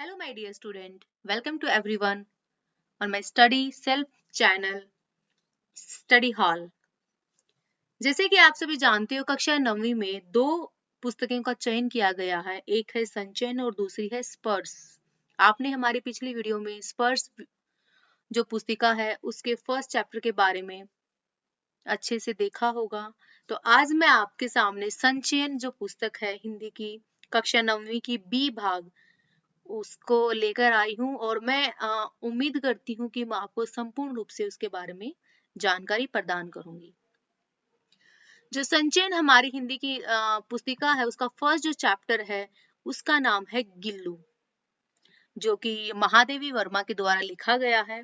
Hello, my dear student. Welcome to everyone on my study self channel Study Hall. जैसे कि आप सभी जानते हो कक्षा 9वीं में दो पुस्तकों का चयन किया गया है। एक है संचयन और दूसरी है स्पर्श। आपने हमारी पिछली वीडियो में स्पर्श जो पुस्तिका है उसके फर्स्ट चैप्टर के बारे में अच्छे से देखा होगा। तो आज मैं आपके सामने संचयन जो पुस्तक है हिंदी की कक्षा 9वीं की बी भाग उसको लेकर आई हूँ और मैं उम्मीद करती हूँ कि मैं आपको संपूर्ण रूप से उसके बारे में जानकारी प्रदान करूंगी। जो संचयन हमारी हिंदी की पुस्तिका है उसका फर्स्ट जो चैप्टर है उसका नाम है गिल्लू, जो कि महादेवी वर्मा के द्वारा लिखा गया है।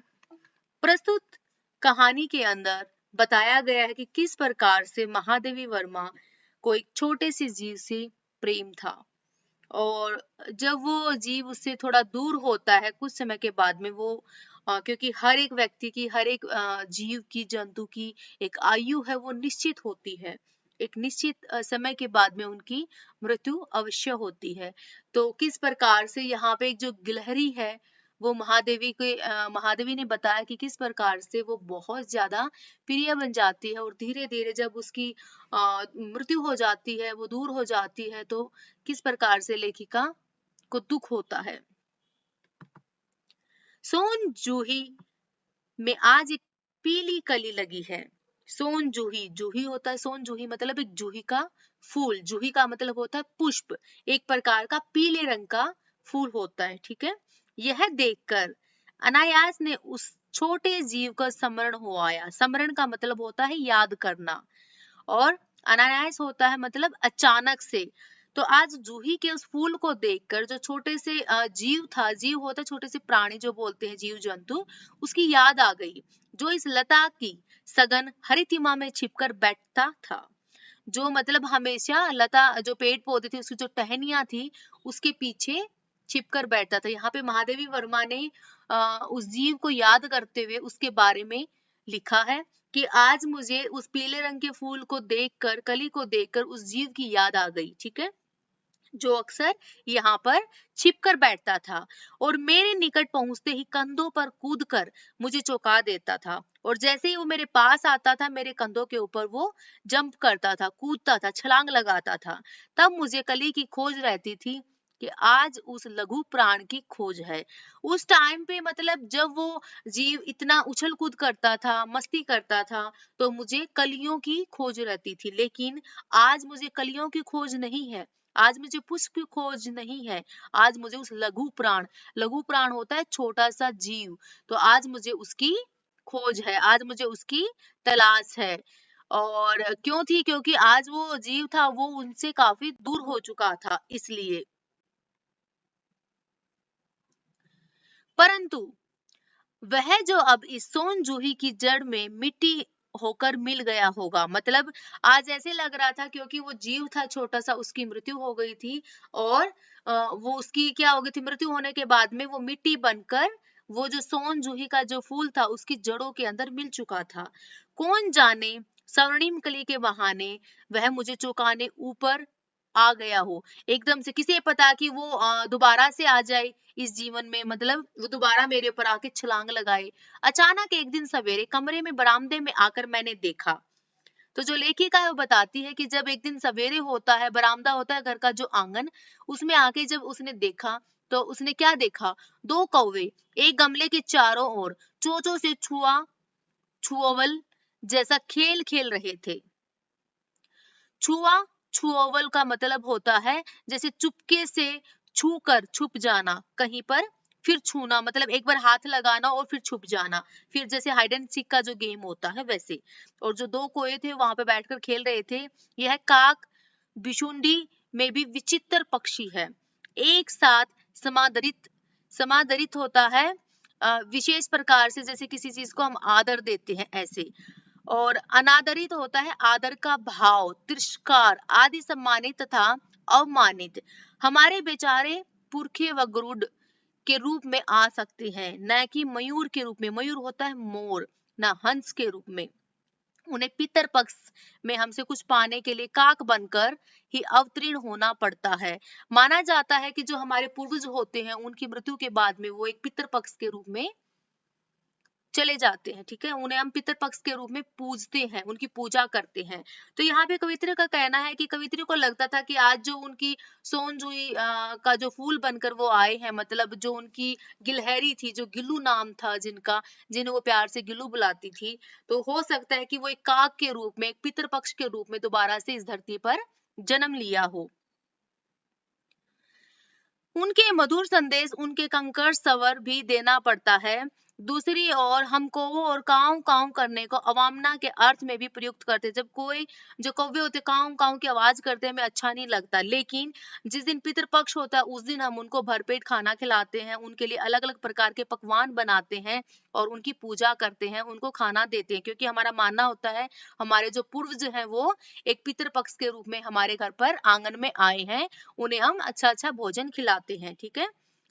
प्रस्तुत कहानी के अंदर बताया गया है कि किस प्रकार से महादेवी वर्मा को एक छोटे से जीव से प्रेम था और जब वो जीव उससे थोड़ा दूर होता है कुछ समय के बाद में वो क्योंकि हर एक व्यक्ति की हर एक जीव की जंतु की एक आयु है वो निश्चित होती है। एक निश्चित समय के बाद में उनकी मृत्यु अवश्य होती है। तो किस प्रकार से यहाँ पे एक जो गिलहरी है वो महादेवी ने बताया कि किस प्रकार से वो बहुत ज्यादा प्रिय बन जाती है और धीरे धीरे जब उसकी मृत्यु हो जाती है वो दूर हो जाती है तो किस प्रकार से लेखिका को दुख होता है। सोन जूही में आज एक पीली कली लगी है। सोन जूही, जूही होता है सोन जूही मतलब एक जूही का फूल, जूही का मतलब होता है पुष्प, एक प्रकार का पीले रंग का फूल होता है। ठीक है, यह देखकर अनायास ने उस छोटे जीव का स्मरण हो आया। स्मरण का मतलब होता है याद करना और अनायास होता है मतलब अचानक से। तो आज जूही के उस फूल को देखकर जो छोटे से जीव था, जीव होता है छोटे से प्राणी जो बोलते हैं जीव जंतु, उसकी याद आ गई जो इस लता की सघन हरितिमा में छिपकर बैठता था। जो मतलब हमेशा लता जो पेड़ पौधे थे उसकी जो टहनियां थी उसके पीछे छिपकर बैठता था। यहाँ पे महादेवी वर्मा ने उस जीव को याद करते हुए उसके बारे में लिखा है कि आज मुझे उस पीले रंग के फूल को देखकर, कली को देखकर उस जीव की याद आ गई। ठीक है, जो अक्सर यहाँ पर छिपकर बैठता था और मेरे निकट पहुंचते ही कंधों पर कूदकर मुझे चौंका देता था और जैसे ही वो मेरे पास आता था मेरे कंधों के ऊपर वो जंप करता था, कूदता था, छलांग लगाता था। तब मुझे कली की खोज रहती थी कि आज उस लघु प्राण की खोज है। उस टाइम पे मतलब जब वो जीव इतना उछल कूद करता था, मस्ती करता था, तो मुझे कलियों की खोज रहती थी। लेकिन आज मुझे कलियों की खोज नहीं है, आज मुझे पुष्प की खोज नहीं है, आज मुझे उस लघु प्राण होता है छोटा सा जीव, तो आज मुझे उसकी खोज है, आज मुझे उसकी तलाश है। और क्यों थी? क्योंकि आज वो जीव था वो उनसे काफी दूर हो चुका था इसलिए। परंतु वह जो अब इस सोन जूही की जड़ में मिट्टी होकर मिल गया होगा, मतलब आज ऐसे लग रहा था क्योंकि वो जीव था छोटा सा, उसकी मृत्यु हो गई थी और वो उसकी क्या हो गई थी, मृत्यु होने के बाद में वो मिट्टी बनकर वो जो सोन जूही का जो फूल था उसकी जड़ों के अंदर मिल चुका था। कौन जाने स्वर्णिम कली के बहाने वह मुझे चौंकाने ऊपर आ गया हो। एकदम से किसे पता कि वो दोबारा से आ जाए इस जीवन में, मतलब वो दोबारा मेरे ऊपर आके छलांग लगाए। अचानक एक दिन सवेरे कमरे में बरामदे में आकर मैंने देखा। तो जो लेखिका है वो बताती है कि जब एक दिन सवेरे होता है, बरामदा होता है घर का जो आंगन, उसमें आके जब उसने देखा तो उसने क्या देखा, दो कौवे एक गमले के चारों ओर चोंचों से छुअवल जैसा खेल खेल रहे थे। छुआ छुअवल का मतलब होता है जैसे चुपके से छू कर छुप जाना कहीं पर, फिर छूना मतलब एक बार हाथ लगाना और फिर छुप जाना, फिर जैसे हाइड एंड सीक का जो गेम होता है वैसे। और जो दो कोए थे वहां पे बैठकर खेल रहे थे। यह काक बिशुंडी में भी विचित्र पक्षी है, एक साथ समादरित समादरित होता है विशेष प्रकार से, जैसे किसी चीज को हम आदर देते हैं ऐसे, और अनादरित होता है आदर का भाव, तिरस्कार आदि सम्मानित तथा अवमानित। हमारे बेचारे पुरखे व गरुड़ के रूप में आ सकते हैं, न कि मयूर के रूप में, मयूर होता है मोर, न हंस के रूप में। उन्हें पितर पक्ष में हमसे कुछ पाने के लिए काक बनकर ही अवतीर्ण होना पड़ता है। माना जाता है कि जो हमारे पूर्वज होते हैं उनकी मृत्यु के बाद में वो एक पितर पक्ष के रूप में चले जाते हैं, ठीक है। उन्हें हम पितर पक्ष के रूप में पूजते हैं, उनकी पूजा करते हैं। तो यहाँ पे कवित्री का कहना है कि कवित्री को लगता था कि आज जो उनकी सोनजुई का जो फूल बनकर वो आए हैं, मतलब जो उनकी गिलहरी थी, जो गिल्लू नाम था जिनका, जिन्हें वो प्यार से गिल्लू बुलाती थी, तो हो सकता है कि वो एक काक के रूप में, एक पितर पक्ष के रूप में दोबारा से इस धरती पर जन्म लिया हो। उनके मधुर संदेश उनके कंकड़ सवर भी देना पड़ता है। दूसरी ओर हम कौवों और काव काव करने को अवामना के अर्थ में भी प्रयुक्त करते। जब कोई जो कौवे होते काव काव की आवाज करते हैं, हमें अच्छा नहीं लगता, लेकिन जिस दिन पितृपक्ष होता है उस दिन हम उनको भरपेट खाना खिलाते हैं, उनके लिए अलग अलग प्रकार के पकवान बनाते हैं और उनकी पूजा करते हैं, उनको खाना देते हैं, क्योंकि हमारा मानना होता है हमारे जो पूर्वज हैं वो एक पितृपक्ष के रूप में हमारे घर पर आंगन में आए हैं, उन्हें हम अच्छा अच्छा भोजन खिलाते हैं, ठीक है।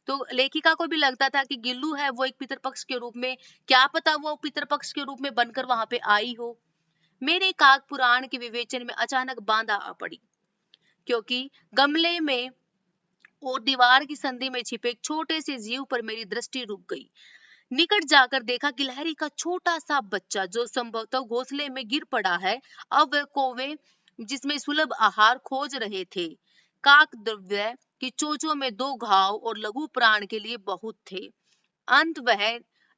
तो लेखिका को भी लगता था कि गिल्लू है वो एक पितृपक्ष के रूप में, क्या पता वो पितृपक्ष के रूप में बनकर वहां पे आई हो। मेरे काक पुराण के विवेचन में अचानक बांधा आ पड़ी, क्योंकि गमले में और दीवार की संधि में छिपे एक छोटे से जीव पर मेरी दृष्टि रुक गई। निकट जाकर देखा गिलहरी का छोटा सा बच्चा जो संभवतः घोंसले में गिर पड़ा है। अब वह कौवे जिसमें सुलभ आहार खोज रहे थे। काक द्रव्य की चोंचों में दो घाव और लघु प्राण के लिए बहुत थे। अंत वह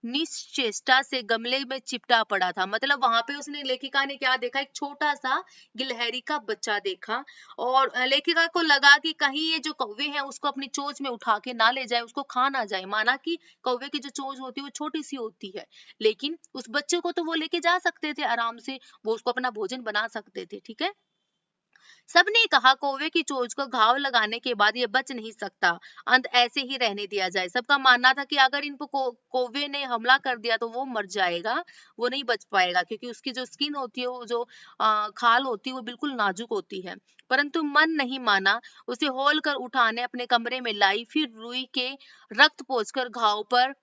निश्चेष्टा से गमले में चिपटा पड़ा था। मतलब वहां पे उसने, लेखिका ने क्या देखा, एक छोटा सा गिलहरी का बच्चा देखा और लेखिका को लगा कि कहीं ये जो कौवे हैं उसको अपनी चोंच में उठा के ना ले जाए, उसको खा ना जाए। माना कि कौवे की जो चोंच होती है वो छोटी सी होती है, लेकिन उस बच्चे को तो वो लेके जा सकते थे आराम से, वो उसको अपना भोजन बना सकते थे, ठीक है। सबने कहा कौवे की चोंच को घाव लगाने के बाद ये बच नहीं सकता, अंत ऐसे ही रहने दिया जाए। सबका मानना था कि अगर इन को कौवे ने हमला कर दिया तो वो मर जाएगा, वो नहीं बच पाएगा, क्योंकि उसकी जो स्किन होती है, वो जो खाल होती है, वो बिल्कुल नाजुक होती है। परंतु मन नहीं माना, उसे होल कर उठाने अपने कमरे में लाई, फिर रुई के रक्त पोंछकर घाव पर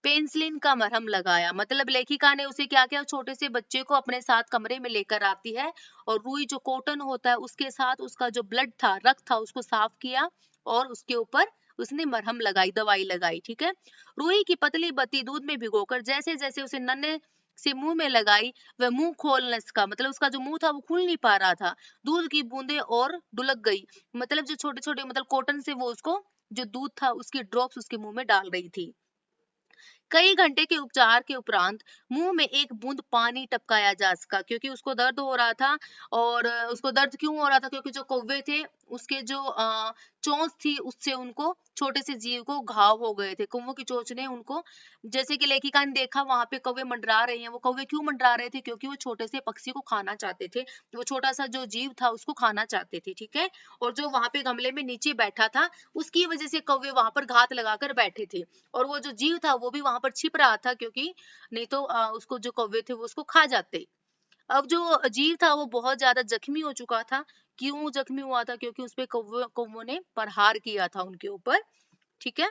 पेंसिलिन का मरहम लगाया। मतलब लेखिका ने उसे क्या किया, छोटे से बच्चे को अपने साथ कमरे में लेकर आती है और रुई जो कॉटन होता है उसके साथ उसका जो ब्लड था, रक्त था, उसको साफ किया और उसके ऊपर उसने मरहम लगाई, दवाई लगाई, ठीक है। रुई की पतली बत्ती दूध में भिगोकर जैसे जैसे उसे नन्हे से मुंह में लगाई, वह मुंह खोल न सका, मतलब उसका जो मुंह था वो खुल नहीं पा रहा था। दूध की बूंदें और ढुलक गई, मतलब जो छोटे छोटे, मतलब कॉटन से वो उसको जो दूध था उसकी ड्रॉप्स उसके मुंह में डाल रही थी। कई घंटे के उपचार के उपरांत मुंह में एक बूंद पानी टपकाया जा सका, क्योंकि उसको दर्द हो रहा था। और उसको दर्द क्यों हो रहा था, क्योंकि जो कौवे थे उसके जो चोंच थी उससे उनको, छोटे से जीव को घाव हो गए थे, कौवों की चोंच ने उनको। जैसे कि लेखिका ने देखा वहां पे कौवे मंडरा रहे हैं, वो कौवे क्यों मंडरा रहे थे, क्योंकि वो छोटे से पक्षी को खाना चाहते थे, वो छोटा सा जो जीव था उसको खाना चाहते थे, ठीक है। और जो वहां पे गमले में नीचे बैठा था उसकी वजह से कौवे वहां पर घात लगाकर बैठे थे, और वो जो जीव था वो भी वहां पर छिप रहा था, क्योंकि नहीं तो उसको जो कौवे थे वो उसको खा जाते। अब जो जीव था वो बहुत ज्यादा जख्मी हो चुका था। क्यों जख्मी हुआ था, क्योंकि उसपे कौवों ने प्रहार किया था उनके ऊपर, ठीक है।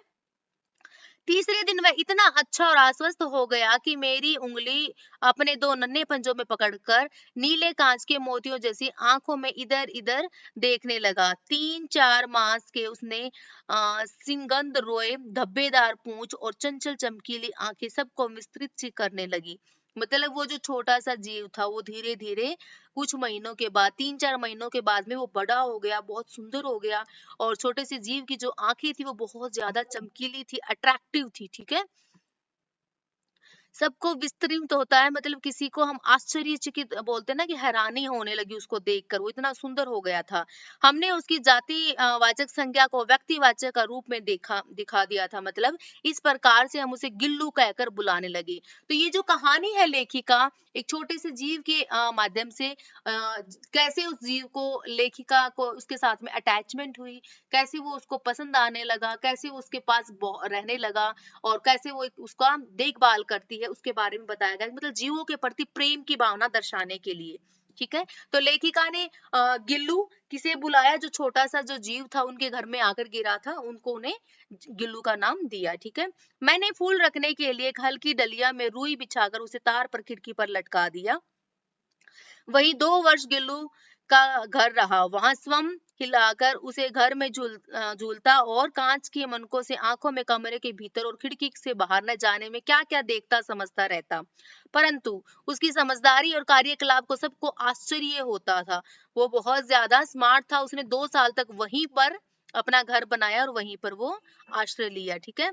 तीसरे दिन वह इतना अच्छा और आश्वस्त हो गया कि मेरी उंगली अपने दो नन्हे पंजों में पकड़कर नीले कांच के मोतियों जैसी आंखों में इधर इधर देखने लगा। 3-4 मास के उसने सिंगंद रोए, धब्बेदार पूंछ और चंचल चमकीली आंखें सबको विस्तृत सी करने लगी। मतलब वो जो छोटा सा जीव था वो धीरे धीरे कुछ महीनों के बाद, 3-4 महीनों के बाद में वो बड़ा हो गया, बहुत सुंदर हो गया। और छोटे से जीव की जो आंखें थी वो बहुत ज्यादा चमकीली थी, अट्रैक्टिव थी, ठीक है। सबको विस्तृत होता है, मतलब किसी को हम आश्चर्यचकित बोलते हैं ना, कि हैरानी होने लगी उसको देखकर, वो इतना सुंदर हो गया था। हमने उसकी जाति वाचक संज्ञा को व्यक्तिवाचक का रूप में दिखा दिया था, मतलब इस प्रकार से हम उसे गिल्लू कहकर बुलाने लगे। तो ये जो कहानी है लेखिका एक छोटे से जीव के माध्यम से कैसे उस जीव को, लेखिका को उसके साथ में अटैचमेंट हुई, कैसे वो उसको पसंद आने लगा, कैसे वो उसके पास रहने लगा, और कैसे वो उसका देखभाल करती है उसके बारे में बताया गया, मतलब जीवों के प्रति प्रेम की भावना दर्शाने के लिए, ठीक है। तो लेखिका ने गिल्लू किसे बुलाया, जो छोटा सा जो जीव था उनके घर में आकर गिरा था, उनको उन्हें गिल्लू का नाम दिया, ठीक है। मैंने फूल रखने के लिए एक हल्की डलिया में रुई बिछाकर उसे तार पर खिड़की पर लटका दिया। वही 2 वर्ष गिल्लू का घर रहा। वहां स्वम हिलाकर उसे घर में झूलता और कांच की मनकों से आंखों में कमरे के भीतर और खिड़की से बाहर न जाने में क्या क्या देखता समझता रहता। परंतु उसकी समझदारी और कार्यकलाप को सबको आश्चर्य होता था। वो बहुत ज्यादा स्मार्ट था। उसने 2 साल तक वहीं पर अपना घर बनाया और वहीं पर वो आश्रय लिया। ठीक है।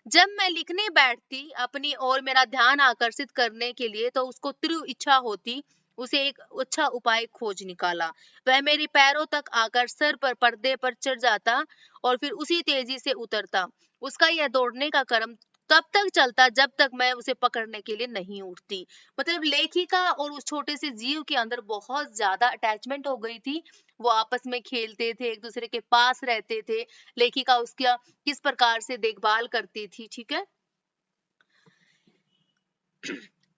जब मैं लिखने बैठती अपनी ओर मेरा ध्यान आकर्षित करने के लिए, तो उसको तीव्र इच्छा होती उसे एक अच्छा उपाय खोज निकाला। वह मेरे पैरों तक आकर सर पर पर्दे पर चढ़ जाता और फिर उसी तेजी से उतरता। उसका यह दौड़ने का क्रम तब तक चलता जब तक मैं उसे पकड़ने के लिए नहीं उठती। मतलब लेखिका और उस छोटे से जीव के अंदर बहुत ज्यादा अटैचमेंट हो गई थी। वो आपस में खेलते थे, एक दूसरे के पास रहते थे। लेखिका उसका किस प्रकार से देखभाल करती थी। ठीक है।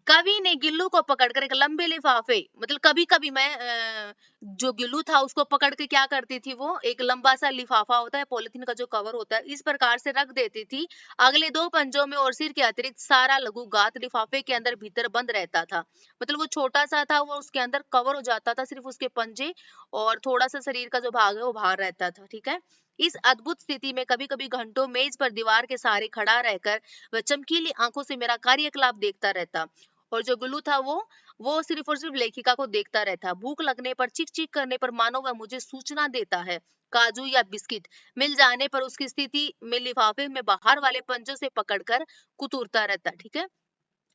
कवि ने गिल्लू को पकड़कर एक लंबे लिफाफे, मतलब कभी कभी मैं जो गिल्लू था उसको पकड़ के क्या करती थी, वो एक लंबा सा लिफाफा होता है, पॉलिथीन का जो कवर होता है, इस प्रकार से रख देती थी। अगले 2 पंजों में और सिर के अतिरिक्त सारा लघु गात लिफाफे के अंदर भीतर बंद रहता था। मतलब वो छोटा सा था, वो उसके अंदर कवर हो जाता था, सिर्फ उसके पंजे और थोड़ा सा शरीर का जो भाग है वो बाहर रहता था। ठीक है। इस अद्भुत स्थिति में कभी कभी घंटों मेज पर दीवार के सहारे खड़ा रहकर वह चमकीली आंखों से मेरा कार्यकलाप देखता रहता। और जो गुल्लू था वो सिर्फ और सिर्फ लेखिका को देखता रहता। भूख लगने पर चीख चीख करने पर मानो वह मुझे सूचना देता है। काजू या बिस्किट मिल जाने पर उसकी स्थिति में लिफाफे में बाहर वाले पंजों से पकड़कर कुतूरता रहता। ठीक है।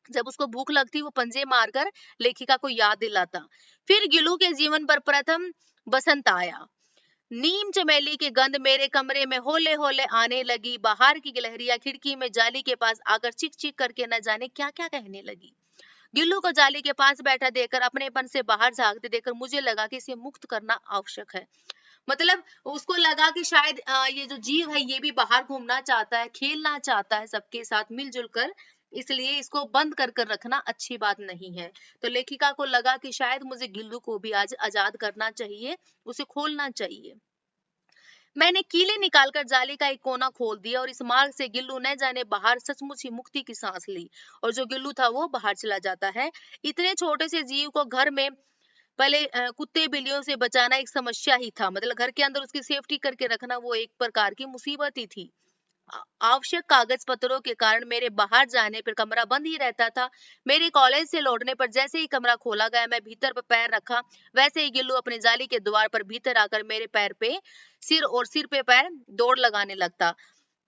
जब उसको भूख लगती वो पंजे मारकर लेखिका को याद दिलाता। फिर गिलू के जीवन पर प्रथम बसंत आया। नीम चमेली की गंध मेरे कमरे में होले होले आने लगी। बाहर की गिलहरियां खिड़की में जाली के पास आकर चीख चीख करके न जाने क्या क्या कहने लगी। गिल्लू को जाली के पास बैठा देखकर, अपनेपन से बाहर झांकते देखकर मुझे लगा कि इसे मुक्त करना आवश्यक है। मतलब उसको लगा कि शायद ये जो जीव है ये भी बाहर घूमना चाहता है, खेलना चाहता है सबके साथ मिलजुल कर, इसलिए इसको बंद कर कर रखना अच्छी बात नहीं है। तो लेखिका को लगा कि शायद मुझे गिल्लू को भी आज आजाद करना चाहिए, उसे खोलना चाहिए। मैंने कीले निकालकर जाली का एक कोना खोल दिया और इस मार्ग से गिल्लू न जाने बाहर सचमुच ही मुक्ति की सांस ली। और जो गिल्लू था वो बाहर चला जाता है। इतने छोटे से जीव को घर में पहले कुत्ते बिल्लियों से बचाना एक समस्या ही था। मतलब घर के अंदर उसकी सेफ्टी करके रखना वो एक प्रकार की मुसीबत ही थी। आवश्यक कागज पत्रों के कारण मेरे बाहर जाने पर कमरा बंद ही रहता था। मेरे कॉलेज से लौटने पर जैसे ही कमरा खोला गया, मैं भीतर पर पैर रखा, वैसे ही गिल्लू अपनी जाली के द्वार पर भीतर आकर मेरे पैर पे सिर और सिर पे पैर दौड़ लगाने लगता।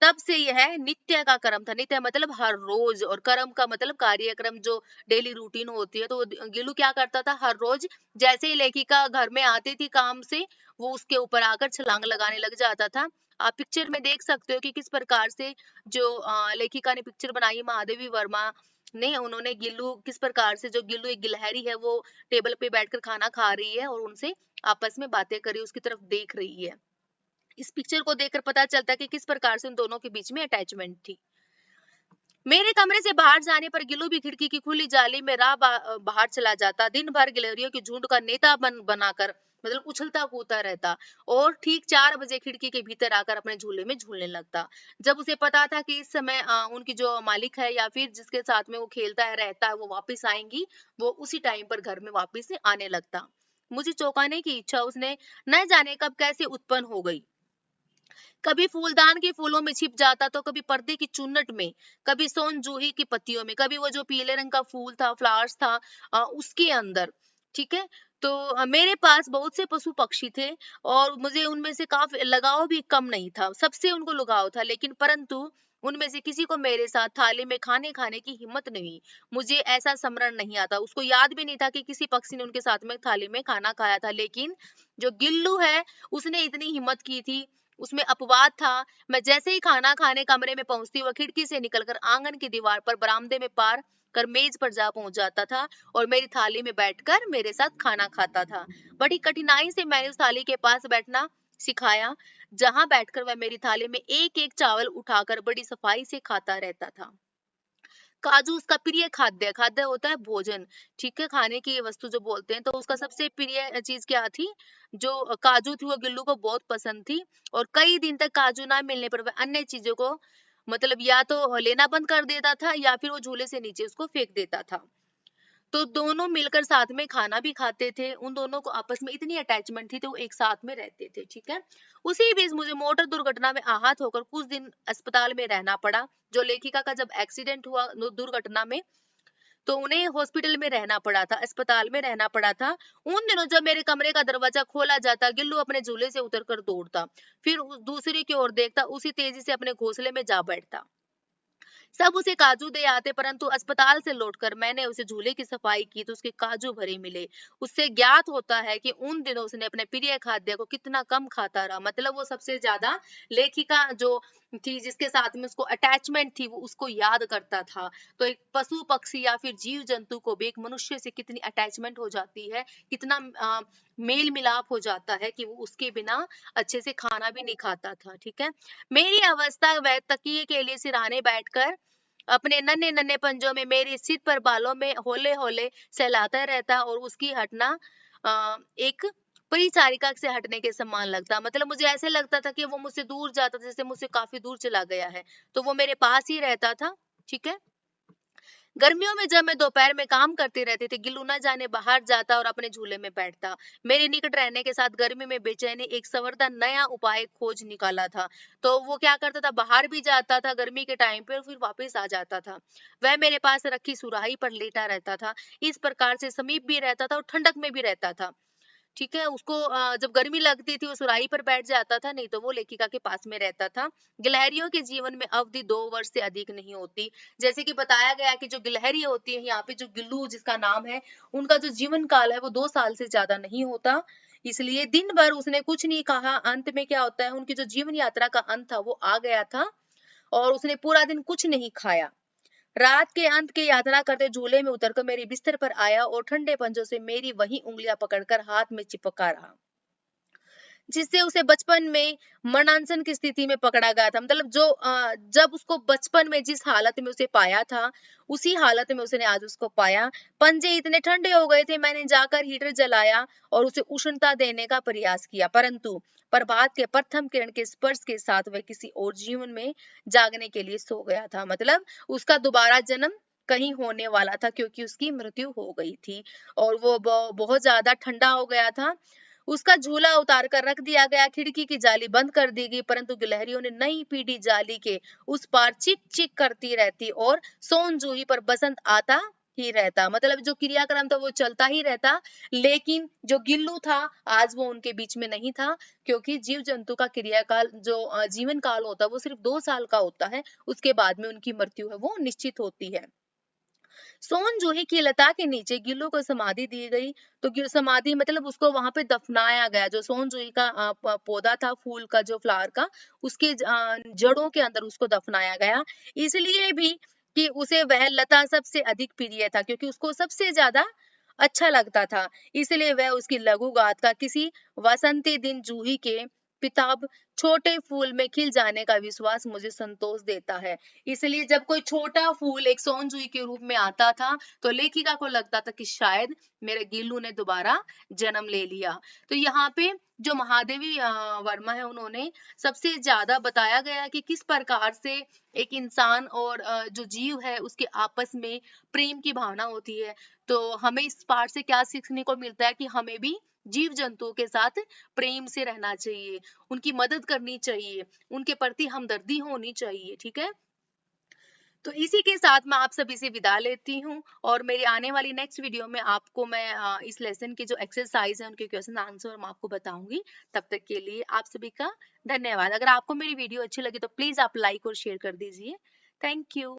तब से यह नित्य का कर्म था। नित्य मतलब हर रोज, और कर्म का मतलब कार्यक्रम, जो डेली रूटीन होती है। तो गिलू क्या करता था, हर रोज जैसे ही लेखिका घर में आती थी काम से, वो उसके ऊपर आकर छलांग लगाने लग जाता था। आप पिक्चर में देख सकते हो कि किस प्रकार से जो लेखिका ने पिक्चर बनाई, महादेवी वर्मा ने, उन्होंने गिल्लू किस प्रकार से, जो गिल्लू एक गिलहरी है, वो टेबल पे बैठकर खाना खा रही है और उनसे आपस में बातें कर रही है, उसकी तरफ देख रही है। इस पिक्चर को देखकर पता चलता है कि किस प्रकार से उन दोनों के बीच में अटैचमेंट थी। मेरे कमरे से बाहर जाने पर गिल्लू भी खिड़की की खुली जाली में बाहर चला जाता। दिन भर गिलहरियों के झुंड का नेता बनाकर, मतलब उछलता कूदता रहता, और ठीक 4 बजे खिड़की के भीतर आकर अपने झूले में झूलने लगता। जब उसे पता था कि इस समय उनकी जो मालिक है या फिर जिसके साथ में वो खेलता है रहता है वो वापस आएंगी, वो उसी टाइम पर घर में वापस से आने लगता। मुझे चौंकाने की इच्छा उसने न जाने कब कैसे उत्पन्न हो गई। कभी फूलदान के फूलों में छिप जाता, तो कभी पर्दे की चुन्नट में, कभी सोन जूही की पत्तियों में, कभी वो जो पीले रंग का फूल था, फ्लावर्स था, उसके अंदर। ठीक है। तो मेरे पास बहुत से पशु पक्षी थे और मुझे उनमें से काफी लगाव भी कम नहीं था, सबसे उनको लगाव था, लेकिन परंतु उनमें से किसी को मेरे साथ थाली में खाने खाने की हिम्मत नहीं। मुझे ऐसा स्मरण नहीं आता, उसको याद भी नहीं था कि किसी पक्षी ने उनके साथ में थाली में खाना खाया था। लेकिन जो गिल्लू है, उसने इतनी हिम्मत की थी, उसमें अपवाद था। मैं जैसे ही खाना खाने कमरे में पहुंचती, वह खिड़की से निकलकर आंगन की दीवार पर बरामदे में पार कर मेज पर जा पहुंच जाता था और मेरी थाली में बैठकर मेरे साथ खाना खाता था। बड़ी कठिनाई से मैंने उस थाली के पास बैठना सिखाया, जहां बैठकर वह मेरी थाली में एक एक चावल उठाकर बड़ी सफाई से खाता रहता था। काजू उसका प्रिय खाद्य, खाद्य होता है भोजन, ठीक है, खाने की वस्तु जो बोलते हैं, तो उसका सबसे प्रिय चीज क्या थी, जो काजू थी, वो गिल्लू को बहुत पसंद थी। और कई दिन तक काजू ना मिलने पर वह अन्य चीजों को, मतलब या तो लेना बंद कर देता था या फिर वो झूले से नीचे उसको फेंक देता था। तो दोनों मिलकर साथ में खाना भी खाते थे, उन दोनों को आपस में इतनी अटैचमेंट थी तो वो एक साथ में रहते थे, ठीक है। उसी बीच मुझे मोटर दुर्घटना में आहत होकर कुछ दिन अस्पताल में रहना पड़ा। जो लेखिका का जब एक्सीडेंट हुआ दुर्घटना में, तो उन्हें हॉस्पिटल में रहना पड़ा था, अस्पताल में रहना पड़ा था। उन दिनों जब मेरे कमरे का दरवाजा खोला जाता, गिल्लू अपने झूले से उतरकर दौड़ता, फिर दूसरी की ओर देखता, उसी तेजी से अपने घोंसले में जा बैठता। सब उसे काजू दे आते, परंतु अस्पताल से लौटकर मैंने उसे झूले की सफाई की तो उसके काजू भरे मिले। उससे ज्ञात होता है कि उन दिनों उसने अपने प्रिय खाद्य को कितना कम खाता रहा। मतलब वो सबसे ज्यादा लेखिका जो थी, जिसके साथ में उसको अटैचमेंट थी, वो उसको याद करता था। तो एक पशु पक्षी या फिर जीव जंतु को भी एक मनुष्य से कितनी अटैचमेंट हो जाती है, कितना मेल मिलाप हो जाता है कि वो उसके बिना अच्छे से खाना भी नहीं खाता था, ठीक है। मेरी अवस्था वह तकिए के लिए सिरहाने बैठकर अपने नन्हे नन्हे पंजों में मेरे सिर पर बालों में होले होले सहलाता रहता और उसकी हटना एक परिचारिका से हटने के समान लगता। मतलब मुझे ऐसे लगता था कि वो मुझसे दूर जाता था, जैसे मुझसे काफी दूर चला गया है, तो वो मेरे पास ही रहता था, ठीक है। गर्मियों में जब मैं दोपहर में काम करती रहती थी, गिल्लू न जाने बाहर जाता और अपने झूले में बैठता। मेरे निकट रहने के साथ गर्मी में बेचैनी एक संवर्धन नया उपाय खोज निकाला था। तो वो क्या करता था, बाहर भी जाता था गर्मी के टाइम पे और फिर वापस आ जाता था। वह मेरे पास रखी सुराही पर लेटा रहता था। इस प्रकार से समीप भी रहता था और ठंडक में भी रहता था, ठीक है। उसको जब गर्मी लगती थी वो सुराही पर बैठ जाता था, नहीं तो वो लेखिका के पास में रहता था। गिलहरियों के जीवन में अवधि 2 वर्ष से अधिक नहीं होती। जैसे कि बताया गया कि जो गिलहरी होती है, यहाँ पे जो गिल्लू जिसका नाम है, उनका जो जीवन काल है वो 2 साल से ज्यादा नहीं होता। इसलिए दिन भर उसने कुछ नहीं कहा। अंत में क्या होता है, उनकी जो जीवन यात्रा का अंत था वो आ गया था और उसने पूरा दिन कुछ नहीं खाया। रात के अंत की यात्रा करते झूले में उतरकर मेरे बिस्तर पर आया और ठंडे पंजों से मेरी वही उंगलियां पकड़कर हाथ में चिपका रहा, जिससे उसे बचपन में मरणासन की स्थिति में पकड़ा गया था। मतलब जो जब उसको बचपन में जिस हालत में उसे पाया था, उसी हालत में उसने आज उसको पाया। पंजे इतने ठंडे हो गए थे, मैंने जाकर हीटर जलाया और उसे उष्णता देने का प्रयास किया, परंतु प्रभात के प्रथम किरण के स्पर्श के साथ वह किसी और जीवन में जागने के लिए सो गया था। मतलब उसका दोबारा जन्म कहीं होने वाला था, क्योंकि उसकी मृत्यु हो गई थी और वो बहुत ज्यादा ठंडा हो गया था। उसका झूला उतार कर रख दिया गया, खिड़की की जाली बंद कर दी गई, परंतु गिलहरियों ने नई पीढ़ी जाली के उस पार चिक चिक करती रहती और सोन जूही पर बसंत आता ही रहता। मतलब जो क्रियाक्रम था वो चलता ही रहता, लेकिन जो गिल्लू था आज वो उनके बीच में नहीं था, क्योंकि जीव जंतु का क्रियाकाल जो जीवन काल होता है वो सिर्फ 2 साल का होता है। उसके बाद में उनकी मृत्यु है वो निश्चित होती है। सोन जूही की लता के नीचे गिल्लू को समाधि दी गई। तो समाधि मतलब उसको वहां पे दफनाया गया। जो सोन जूही का पौधा था, फूल का, जो फ्लावर का, उसके जड़ों के अंदर उसको दफनाया गया। इसलिए भी कि उसे वह लता सबसे अधिक प्रिय था, क्योंकि उसको सबसे ज्यादा अच्छा लगता था। इसलिए वह उसकी लघु गाथ का किसी वसंती दिन जूही के पिताब छोटे फूल में खिल जाने का विश्वास मुझे संतोष देता है। इसलिए जब कोई छोटा फूल एक सोनजुई के रूप में आता था, तो लेखिका को लगता था कि शायद मेरे गिल्लू ने दोबारा जन्म ले लिया। तो यहाँ पे जो महादेवी वर्मा है, उन्होंने सबसे ज्यादा बताया गया कि किस प्रकार से एक इंसान और जो जीव है उसके आपस में प्रेम की भावना होती है। तो हमें इस पाठ से क्या सीखने को मिलता है कि हमें भी जीव जंतुओं के साथ प्रेम से रहना चाहिए, उनकी मदद करनी चाहिए, उनके प्रति हमदर्दी होनी चाहिए, ठीक है। तो इसी के साथ मैं आप सभी से विदा लेती हूँ और मेरी आने वाली नेक्स्ट वीडियो में आपको मैं इस लेसन के जो एक्सरसाइज है उनके क्वेश्चन आंसर मैं आपको बताऊंगी। तब तक के लिए आप सभी का धन्यवाद। अगर आपको मेरी वीडियो अच्छी लगी तो प्लीज आप लाइक और शेयर कर दीजिए। Thank you.